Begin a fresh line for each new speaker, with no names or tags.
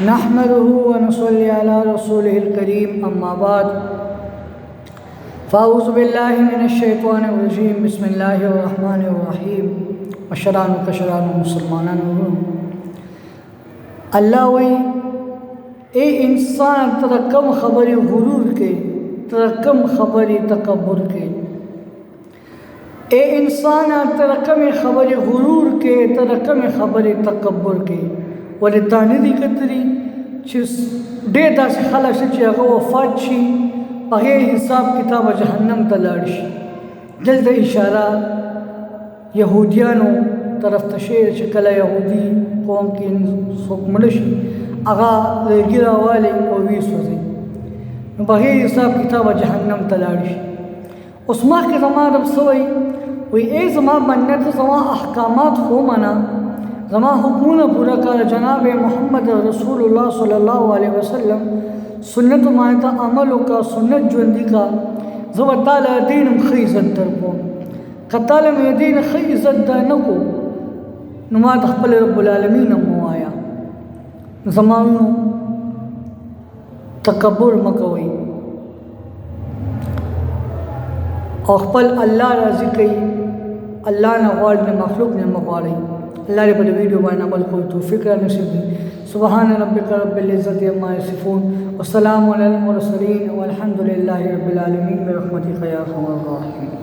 नहमदुहु व नसल्ली अला रसूलिहिल करीम अम्मा बाद फ़ाऊज़ु बिल्लाहि मिनश शैतानिर रजीम बिस्मिल्लाहिर रहमानिर रहीम अशरानु कशरानु मुसलमानानु अल्लाह वही ए इंसान तरकम खबरी गुरूर के तरकम खबरी तकब्बुर के ए इंसान तरकम खबरी गुरूर के तरकम खबरी तकब्बुर के ولې تانه دي کتري چې ډېر داسې خلک چې هغه وفات شي په هغې حساب کتاب جهنم ته لاړ شي. دلته اشاره یهودیانو طرف ته شوې چې کله یهودي قوم کې څوک مړه شي هغه لرګي راوالي او ویسوځي نو په هغې حساب کتاب جهنم ته لاړ شي. اوس مخکې زما رب څه وایي ای زما بنده ته زما احکامات خو منه زما حکمونه پورا کړه جناب محمد رسول الله صلی الله علیه وسلم سنت مانته عمل کا سنت ژوندۍ کا زه تعالی دینم خې عزت درکوم کتاله مې دین خې عزت ده نه کو نو ما خپل رب العالمین مو آیا زمانو تکبر مکوئ او خپل الله راضي کوي الله نه غواړي مخلوق نه مغواړي. اللہ نے بڑے ویڈیو بانا عمل کو توفیق نصیب دی. سبحان ربک رب العزت عما یصفون والسلام علی المرسلین والحمد للہ رب العالمین برحمتک یا ارحم الراحمین.